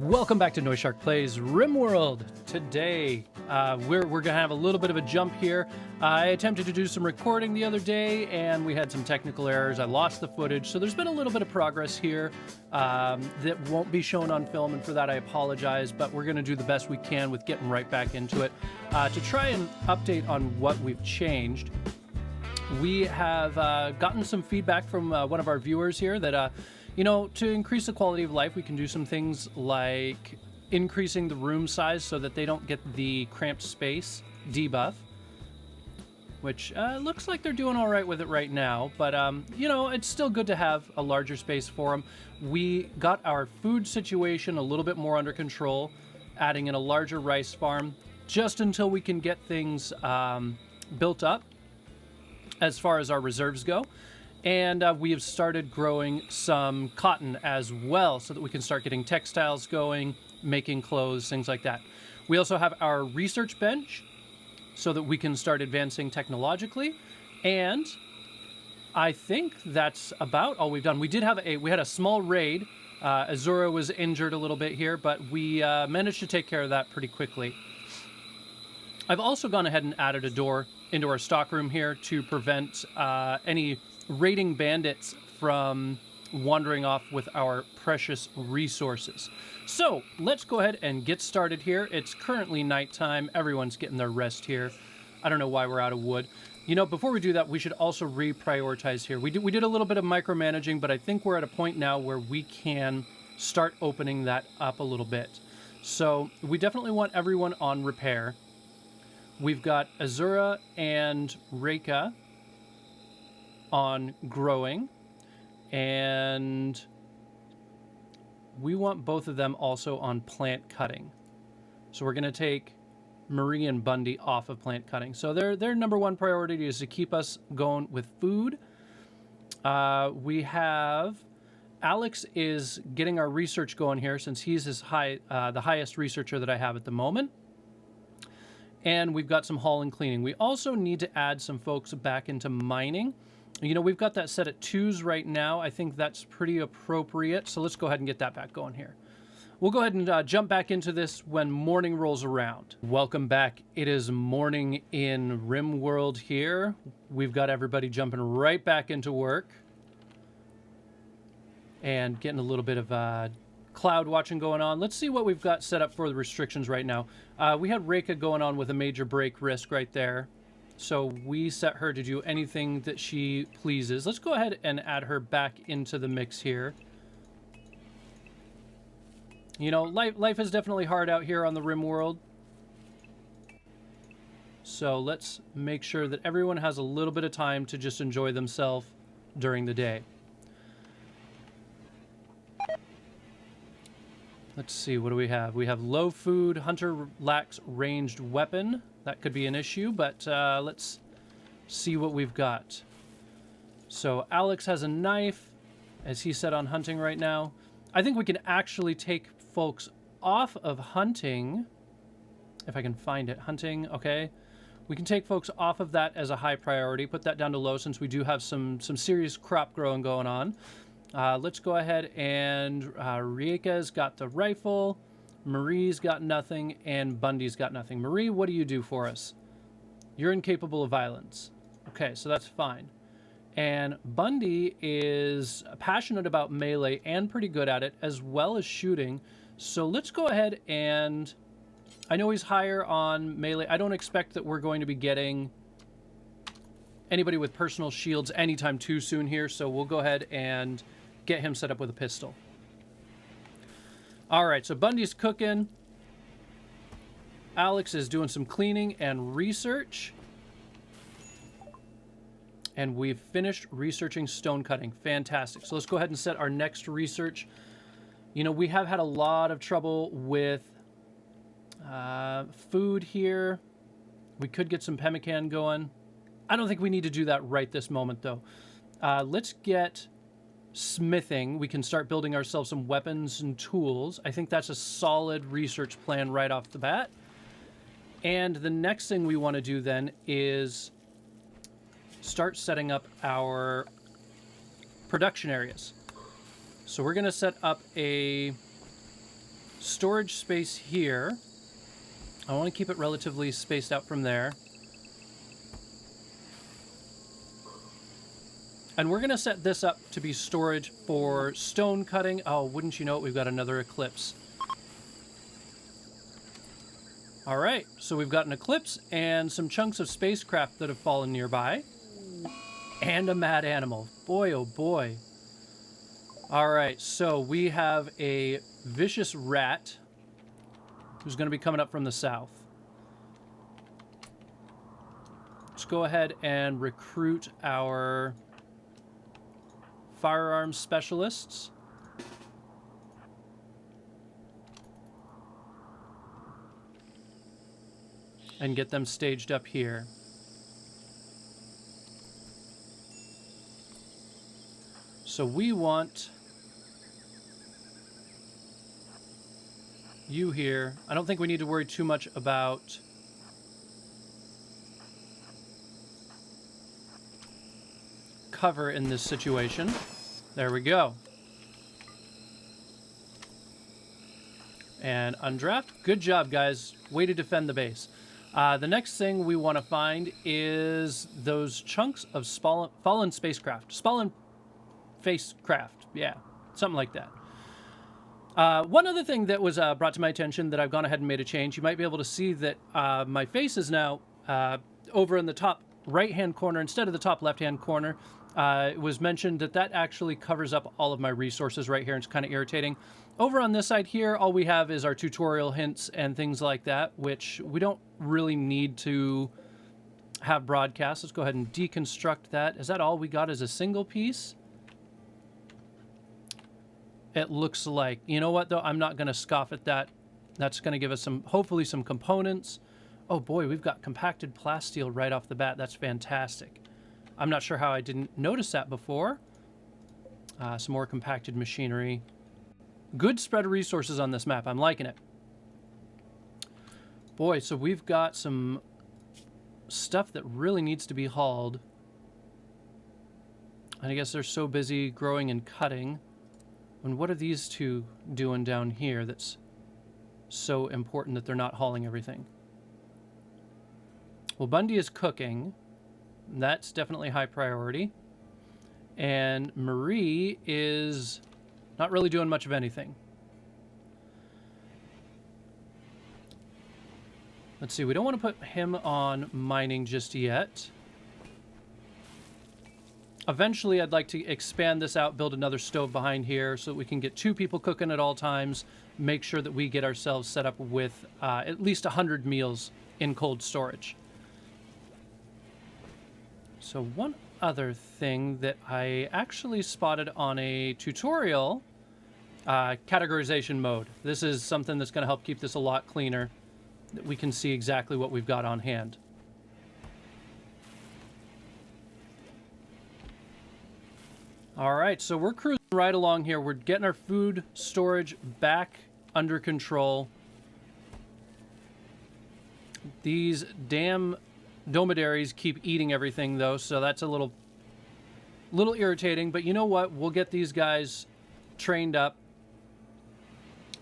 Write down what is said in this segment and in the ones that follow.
Welcome back to NoiseShark Plays Rimworld. Today, we're gonna have a little bit of a jump here. I attempted to do some recording the other day, and we had some technical errors. I lost the footage, so there's been a little bit of progress here that won't be shown on film, and for that I apologize, but we're gonna do the best we can with getting right back into it. To try and update on what we've changed, we have gotten some feedback from one of our viewers here that you know, to increase the quality of life, we can do some things like increasing the room size so that they don't get the cramped space debuff, which looks like they're doing all right with it right now. But, you know, it's still good to have a larger space for them. We got our food situation a little bit more under control, adding in a larger rice farm, just until we can get things built up as far as our reserves go. And we have started growing some cotton as well so that we can start getting textiles going, making clothes, things like that. We also have our research bench so that we can start advancing technologically. And I think that's about all we've done. We had a small raid. Azura was injured a little bit here, but we managed to take care of that pretty quickly. I've also gone ahead and added a door into our stockroom here to prevent any raiding bandits from wandering off with our precious resources. So let's go ahead and get started here. It's currently nighttime. Everyone's getting their rest here. I don't know why we're out of wood. You know, before we do that, we should also reprioritize here. We did a little bit of micromanaging, but I think we're at a point now where we can start opening that up a little bit. So we definitely want everyone on repair. We've got Azura and Reika on growing, and we want both of them also on plant cutting. So we're going to take Marie and Bundy off of plant cutting. So their number one priority is to keep us going with food. We have Alex is getting our research going here since he's the highest researcher that I have at the moment. And we've got some haul and cleaning. We also need to add some folks back into mining. You know, we've got that set at 2s right now. I think that's pretty appropriate. So let's go ahead and get that back going here. We'll go ahead and jump back into this when morning rolls around. Welcome back. It is morning in Rimworld here. We've got everybody jumping right back into work and getting a little bit of cloud watching going on. Let's see what we've got set up for the restrictions right now. We had Reika going on with a major break risk right there. So we set her to do anything that she pleases. Let's go ahead and add her back into the mix here. You know, life is definitely hard out here on the Rimworld. So let's make sure that everyone has a little bit of time to just enjoy themselves during the day. Let's see, what do we have? We have low food, hunter lacks ranged weapon. That could be an issue, but let's see what we've got. So Alex has a knife, as he said on hunting right now. I think we can actually take folks off of hunting. If I can find it. Hunting, okay. We can take folks off of that as a high priority, put that down to low since we do have some serious crop growing going on. Let's go ahead and Rieka's got the rifle, Marie's got nothing, and Bundy's got nothing. Marie, what do you do for us? You're incapable of violence. Okay, so that's fine. And Bundy is passionate about melee and pretty good at it, as well as shooting. So let's go ahead and... I know he's higher on melee. I don't expect that we're going to be getting anybody with personal shields anytime too soon here, so we'll go ahead and get him set up with a pistol. All right, so Bundy's cooking. Alex is doing some cleaning and research. And we've finished researching stone cutting. Fantastic. So let's go ahead and set our next research. You know, we have had a lot of trouble with food here. We could get some pemmican going. I don't think we need to do that right this moment, though. Let's get smithing. We can start building ourselves some weapons and tools. I think that's a solid research plan right off the bat. And the next thing we want to do then is start setting up our production areas. So we're going to set up a storage space here. I want to keep it relatively spaced out from there. And we're going to set this up to be storage for stone cutting. Oh, wouldn't you know it, we've got another eclipse. All right, so we've got an eclipse and some chunks of spacecraft that have fallen nearby. And a mad animal. Boy, oh boy. All right, so we have a vicious rat who's going to be coming up from the south. Let's go ahead and recruit our firearms specialists. And get them staged up here. So we want you here. I don't think we need to worry too much about cover in this situation. There we go. And undraft. Good job, guys. Way to defend the base. The next thing we want to find is those chunks of fallen spacecraft. Fallen spacecraft. Yeah, something like that. One other thing that was brought to my attention that I've gone ahead and made a change. You might be able to see that my face is now over in the top right-hand corner instead of the top left-hand corner. It was mentioned that that actually covers up all of my resources right here, and it's kind of irritating. Over on this side here, all we have is our tutorial hints and things like that, which we don't really need to have broadcast. Let's go ahead and deconstruct that. Is that all we got as a single piece? It looks like. You know what, though? I'm not going to scoff at that. That's going to give us some, hopefully some components. Oh boy, we've got compacted plasteel right off the bat. That's fantastic. I'm not sure how I didn't notice that before. Some more compacted machinery. Good spread of resources on this map. I'm liking it. Boy, so we've got some stuff that really needs to be hauled. And I guess they're so busy growing and cutting. And what are these two doing down here that's so important that they're not hauling everything? Well, Bundy is cooking. That's definitely high priority. And Marie is not really doing much of anything. Let's see, we don't want to put him on mining just yet. Eventually, I'd like to expand this out, build another stove behind here so that we can get 2 people cooking at all times, make sure that we get ourselves set up with at least 100 meals in cold storage. So one other thing that I actually spotted on a tutorial, categorization mode. This is something that's going to help keep this a lot cleaner, that we can see exactly what we've got on hand. All right, so we're cruising right along here. We're getting our food storage back under control. These damn dromedaries keep eating everything, though, so that's a little irritating. But you know what? We'll get these guys trained up.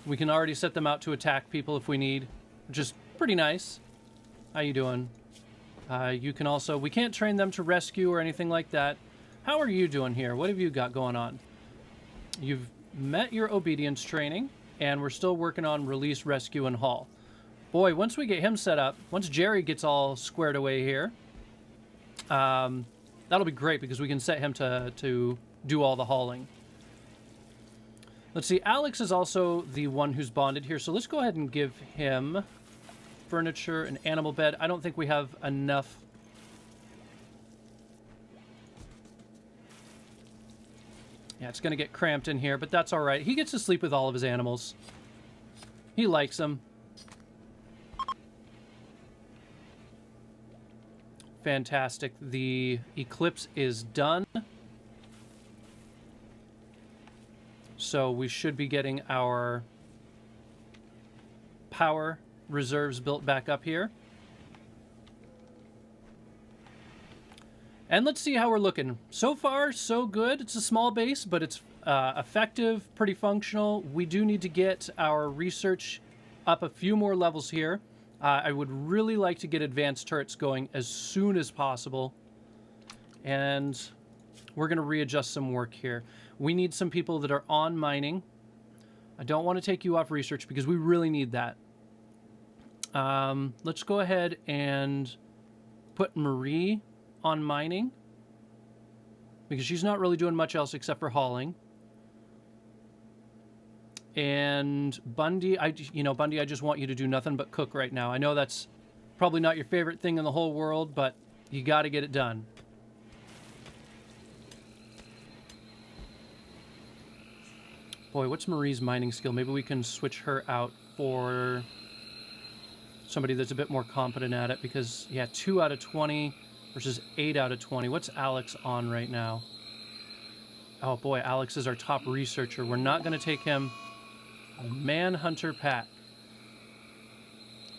We can already set them out to attack people if we need, which is pretty nice. How you doing? You can also... We can't train them to rescue or anything like that. How are you doing here? What have you got going on? You've met your obedience training, and we're still working on release, rescue, and haul. Boy, once we get him set up, once Jerry gets all squared away here, that'll be great because we can set him to do all the hauling. Let's see, Alex is also the one who's bonded here, so let's go ahead and give him furniture, an animal bed. I don't think we have enough. Yeah, it's going to get cramped in here, but that's all right. He gets to sleep with all of his animals. He likes them. Fantastic. The eclipse is done. So we should be getting our power reserves built back up here. And let's see how we're looking. So far, so good. It's a small base, but it's effective, pretty functional. We do need to get our research up a few more levels here. I would really like to get advanced turrets going as soon as possible. And we're going to readjust some work here. We need some people that are on mining. I don't want to take you off research because we really need that. Let's go ahead and put Marie on mining because she's not really doing much else except for hauling. And Bundy, Bundy, I just want you to do nothing but cook right now. I know that's probably not your favorite thing in the whole world, but you got to get it done. Boy, what's Marie's mining skill? Maybe we can switch her out for somebody that's a bit more competent at it because, yeah, 2 out of 20 versus 8 out of 20. What's Alex on right now? Oh, boy, Alex is our top researcher. We're not going to take him. Manhunter pack.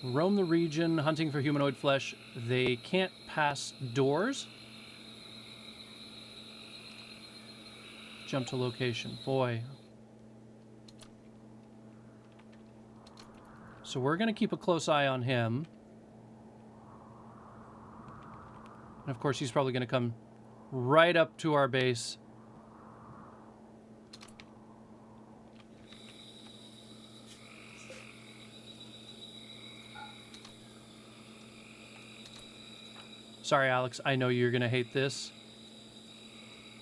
Roam the region, hunting for humanoid flesh. They can't pass doors. Jump to location. Boy. So we're going to keep a close eye on him. And of course, he's probably going to come right up to our base. Sorry, Alex. I know you're going to hate this.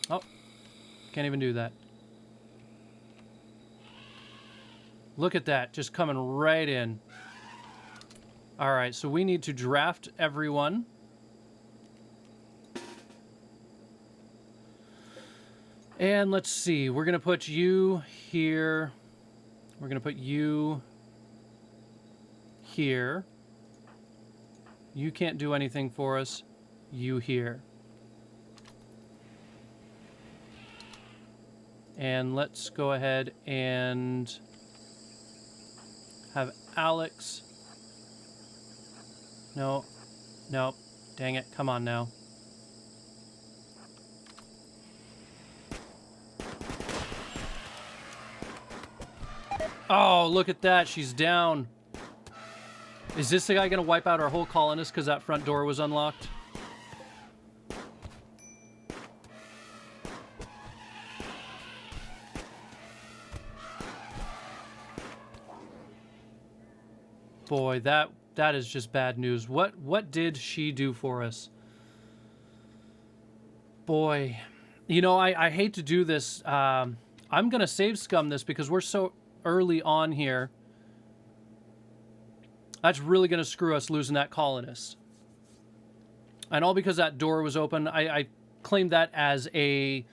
Oh, can't even do that. Look at that, just coming right in. All right, so we need to draft everyone. And let's see, we're going to put you here. We're going to put you here. You can't do anything for us. You here. And let's go ahead and have Alex. No. No. Dang it. Come on now. Oh, look at that. She's down. Is this the guy going to wipe out our whole colonist because that front door was unlocked? Boy, that is just bad news. What did she do for us? Boy, you know, I hate to do this. I'm going to save scum this because we're so early on here. That's really going to screw us losing that colonist. And all because that door was open. I claim that as a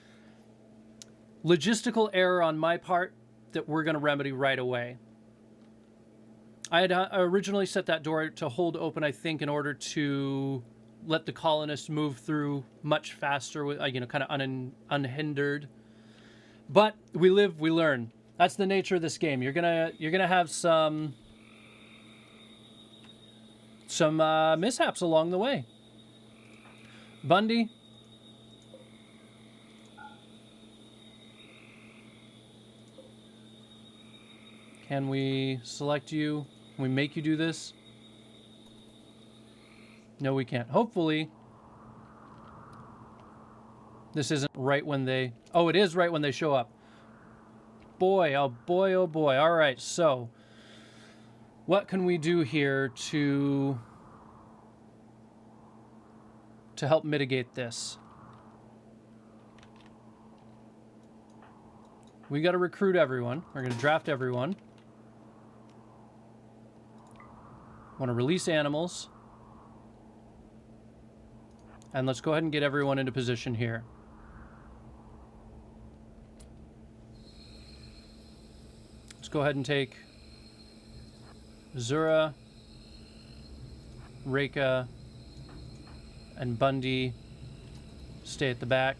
logistical error on my part that we're going to remedy right away. I had originally set that door to hold open, I think, in order to let the colonists move through much faster, with kind of unhindered. But we live, we learn. That's the nature of this game. You're gonna have some mishaps along the way. Bundy. Can we select you? Can we make you do this? No, we can't. Hopefully, this isn't right when they... Oh, it is right when they show up. Boy, oh boy, oh boy. All right, so what can we do here to help mitigate this? We got to recruit everyone. We're going to draft everyone. Want to release animals. And let's go ahead and get everyone into position here. Let's go ahead and take Zura, Reka, and Bundy. Stay at the back.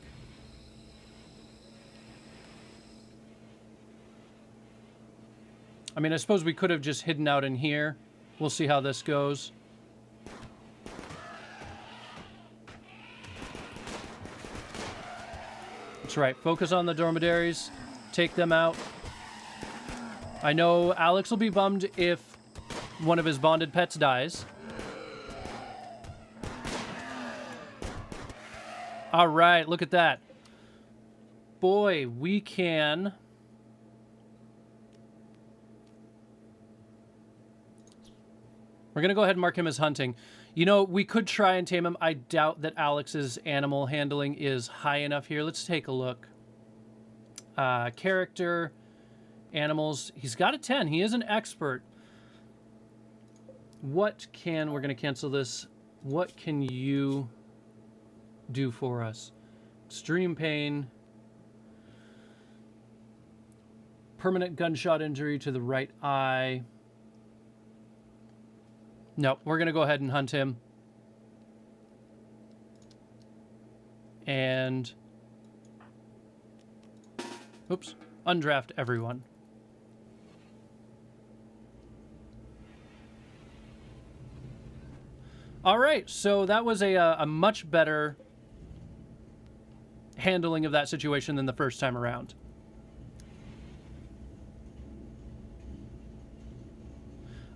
I mean, I suppose we could have just hidden out in here. We'll see how this goes. That's right. Focus on the dromedaries. Take them out. I know Alex will be bummed if one of his bonded pets dies. All right, look at that. Boy, we can... We're going to go ahead and mark him as hunting. You know, we could try and tame him. I doubt that Alex's animal handling is high enough here. Let's take a look. Character, animals. He's got a 10. He is an expert. We're going to cancel this. What can you do for us? Extreme pain. Permanent gunshot injury to the right eye. No, we're going to go ahead and hunt him. And... oops. Undraft everyone. All right, so that was a much better handling of that situation than the first time around.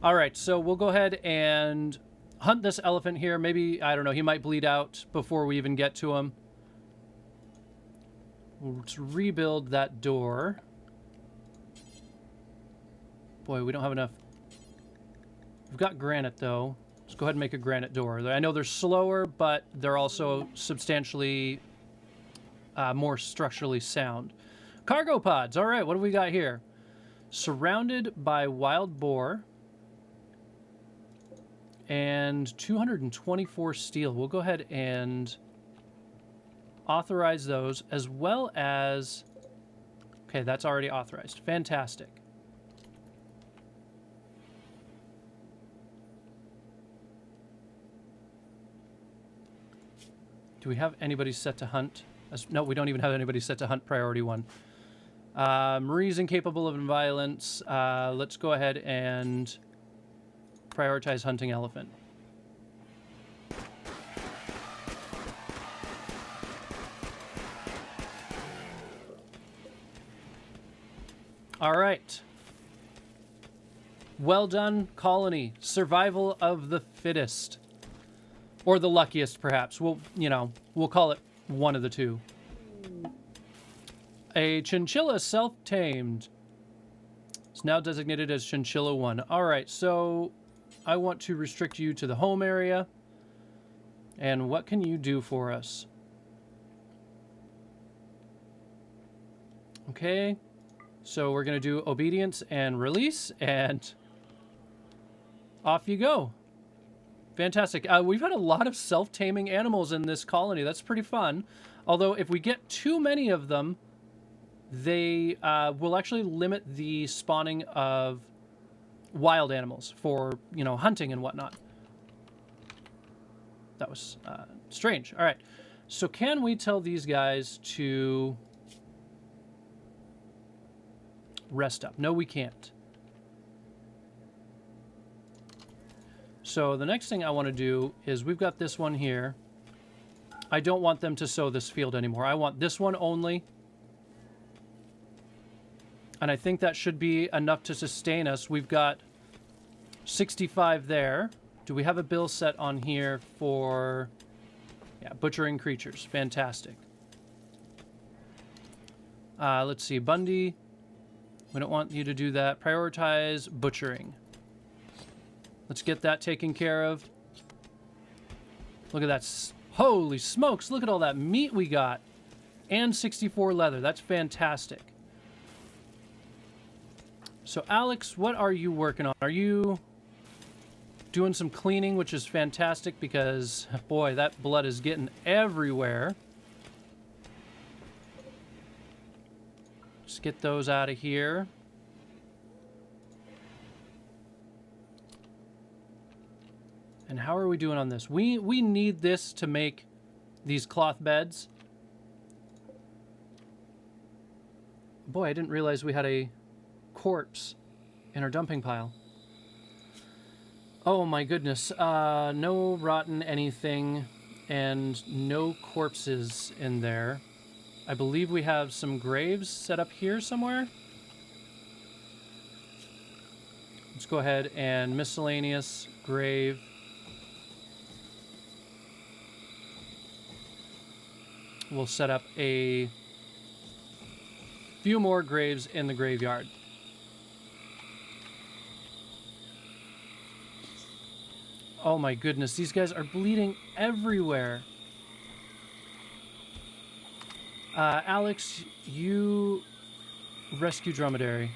All right, so we'll go ahead and hunt this elephant here. Maybe, I don't know, he might bleed out before we even get to him. Let's rebuild that door. Boy, we don't have enough. We've got granite, though. Let's go ahead and make a granite door. I know they're slower, but they're also substantially more structurally sound. Cargo pods. All right, what do we got here? Surrounded by wild boar. And 224 steel. We'll go ahead and authorize those, as well as... okay, that's already authorized. Fantastic. Do we have anybody set to hunt? No, we don't even have anybody set to hunt priority 1. Marie's incapable of violence. Let's go ahead and prioritize hunting elephant. All right. Well done, colony. Survival of the fittest. Or the luckiest, perhaps. We'll call it one of the two. A chinchilla self-tamed. It's now designated as Chinchilla 1. All right, so I want to restrict you to the home area. And what can you do for us? Okay. So we're going to do obedience and release, and off you go. Fantastic. We've had a lot of self-taming animals in this colony. That's pretty fun. Although if we get too many of them, they will actually limit the spawning of wild animals for, hunting and whatnot. That was strange. All right. So can we tell these guys to rest up? No, we can't. So the next thing I want to do is we've got this one here. I don't want them to sow this field anymore. I want this one only. And I think that should be enough to sustain us. We've got 65 there. Do we have a bill set on here for... yeah, butchering creatures. Fantastic. Let's see. Bundy. We don't want you to do that. Prioritize butchering. Let's get that taken care of. Look at that. Holy smokes. Look at all that meat we got. And 64 leather. That's fantastic. So, Alex, what are you working on? Are you doing some cleaning, which is fantastic because, boy, that blood is getting everywhere. Just get those out of here. And how are we doing on this? We need this to make these cloth beds. Boy, I didn't realize we had a corpse in our dumping pile. Oh my goodness. No rotten anything and no corpses in there. I believe we have some graves set up here somewhere. Let's go ahead and miscellaneous grave. We'll set up a few more graves in the graveyard. Oh my goodness, these guys are bleeding everywhere. Alex, you rescue dromedary.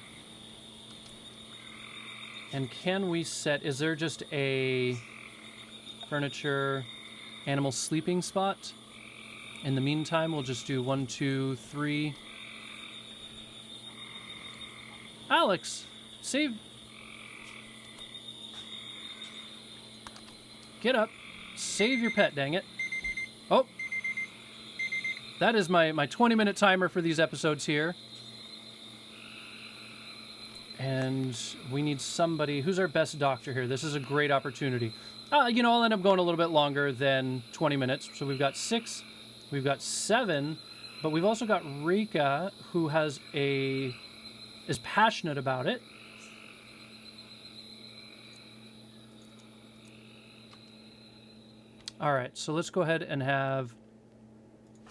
And can we set, is there just a furniture animal sleeping spot? In the meantime, we'll just do 1, 2, 3. Alex, save. Get up. Save your pet, dang it. Oh. That is my 20-minute timer for these episodes here. And we need somebody. Who's our best doctor here? This is a great opportunity. You know, I'll end up going a little bit longer than 20 minutes. So we've got 6. We've got 7. But we've also got Rika, who is passionate about it. All right, so let's go ahead and have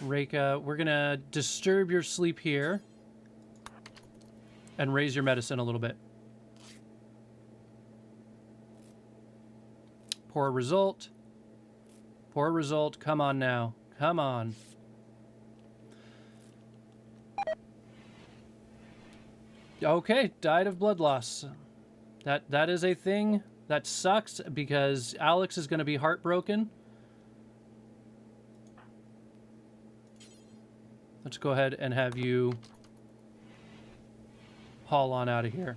Rika. We're going to disturb your sleep here and raise your medicine a little bit. Poor result. Poor result. Come on now. Come on. Okay, died of blood loss. That is a thing. That sucks because Alex is going to be heartbroken. Let's go ahead and have you haul on out of here.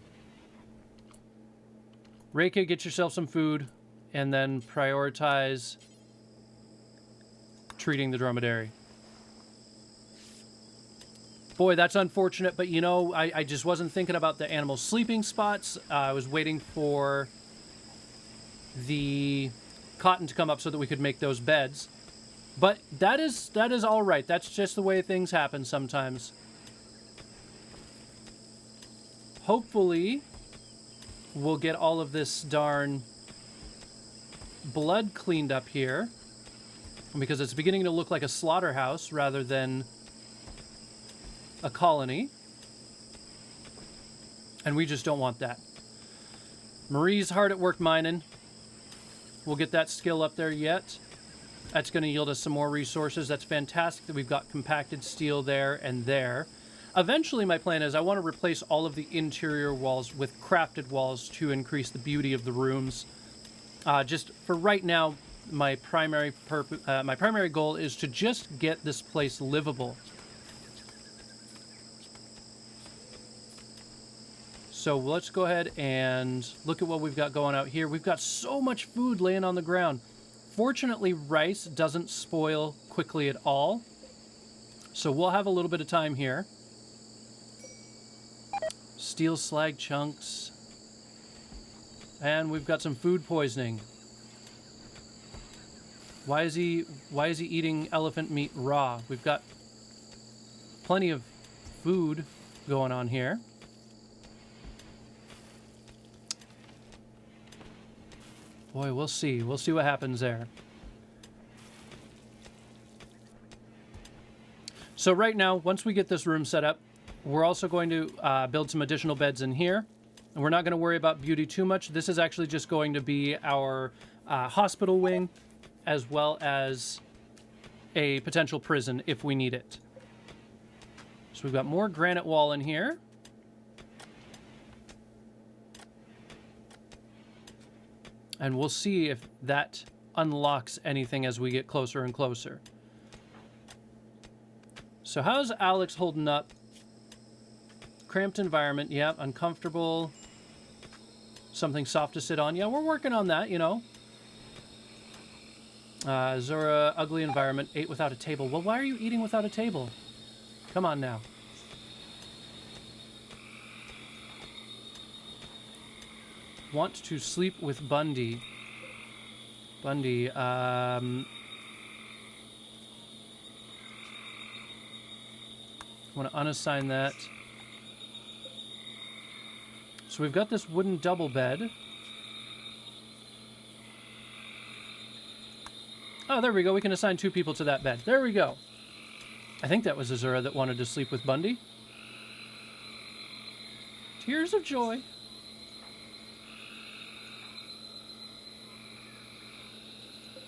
Reika, get yourself some food and then prioritize treating the dromedary. Boy, that's unfortunate, but you know, I just wasn't thinking about the animal sleeping spots. I was waiting for the cotton to come up so that we could make those beds. But that is all right. That's just the way things happen sometimes. Hopefully, we'll get all of this darn blood cleaned up here, because it's beginning to look like a slaughterhouse rather than a colony. And we just don't want that. Marie's hard at work mining. We'll get that skill up there yet. That's going to yield us some more resources. That's fantastic that we've got compacted steel there and there. Eventually, my plan is I want to replace all of the interior walls with crafted walls to increase the beauty of the rooms. Just for right now, my primary goal is to just get this place livable. So let's go ahead and look at what we've got going out here. We've got so much food laying on the ground. Fortunately, rice doesn't spoil quickly at all. So we'll have a little bit of time here. Steel slag chunks. And we've got some food poisoning. Why is he eating elephant meat raw? We've got plenty of food going on here. Boy, we'll see. We'll see what happens there. So right now, once we get this room set up, we're also going to build some additional beds in here. And we're not going to worry about beauty too much. This is actually just going to be our hospital wing, as well as a potential prison if we need it. So we've got more granite wall in here. And we'll see if that unlocks anything as we get closer and closer. So how's Alex holding up? Cramped environment, yeah, uncomfortable. Something soft to sit on. Yeah, we're working on that, you know. Zora, ugly environment, ate without a table. Well, why are you eating without a table? Come on now. Want to sleep with Bundy. want to unassign that. So we've got this wooden double bed. Oh, there we go. We can assign 2 people to that bed. There we go. I think that was Azura that wanted to sleep with Bundy. Tears of joy.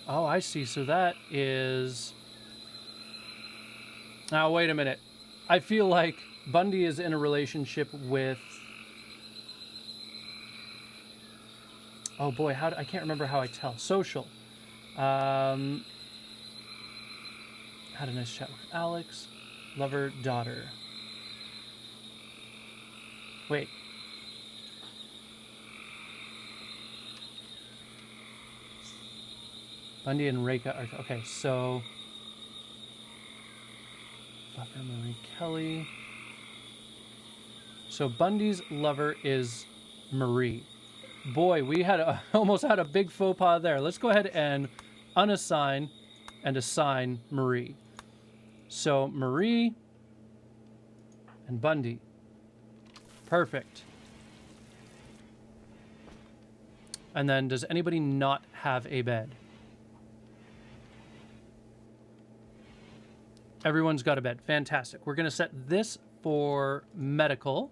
Oh, I see. So that is... Now, wait a minute. I feel like Bundy is in a relationship with... Oh, boy. I can't remember how I tell. Social. Had a nice chat with Alex. Lover, daughter. Wait. Bundy and Reka are... Okay, so... Lover, Marie Kelly. So Bundy's lover is Marie. Boy, we had almost had a big faux pas there. Let's go ahead and unassign and assign Marie. So Marie and Bundy. Perfect. And then does anybody not have a bed? Everyone's got a bed. Fantastic. We're going to set this for medical.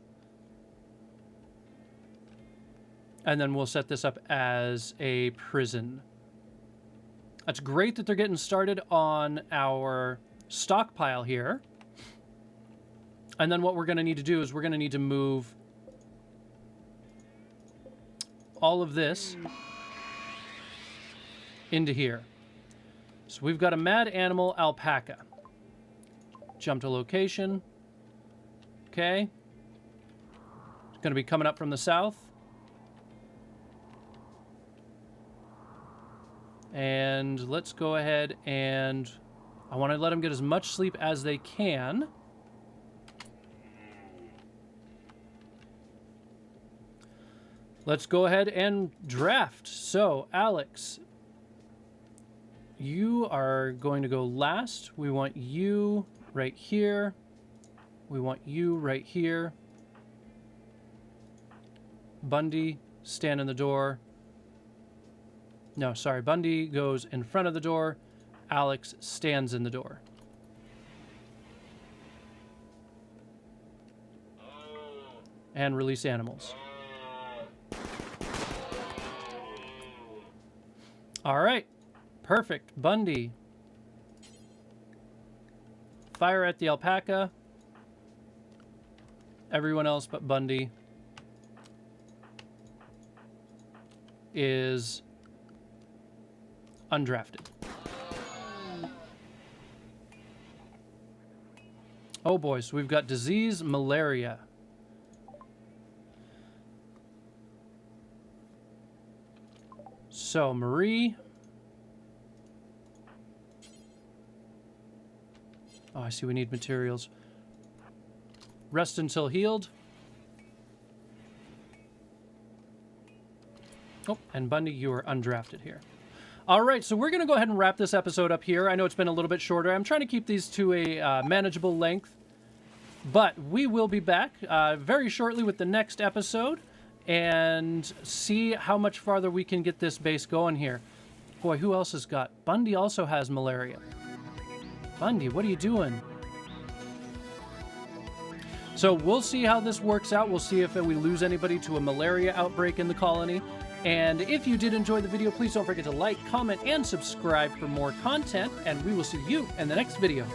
And then we'll set this up as a prison. That's great that they're getting started on our stockpile here. And then what we're going to need to do is we're going to need to move all of this into here. So we've got a mad animal alpaca. Jump to location. Okay. It's going to be coming up from the south. And let's go ahead and I want to let them get as much sleep as they can. Let's go ahead and draft. So, Alex, you are going to go last. We want you right here. We want you right here. Bundy, stand in the door. No, sorry. Bundy goes in front of the door. Alex stands in the door. And release animals. All right. Perfect. Bundy. Fire at the alpaca. Everyone else but Bundy is undrafted. Oh boy, so we've got disease, malaria. So, Marie. Oh, I see we need materials. Rest until healed. Oh, and Bundy, you are undrafted here. All right, so we're going to go ahead and wrap this episode up here. I know it's been a little bit shorter. I'm trying to keep these to a manageable length. But we will be back very shortly with the next episode and see how much farther we can get this base going here. Boy, who else has got? Bundy also has malaria. Bundy, what are you doing? So we'll see how this works out. We'll see if we lose anybody to a malaria outbreak in the colony. And if you did enjoy the video, please don't forget to like, comment, and subscribe for more content. And we will see you in the next video.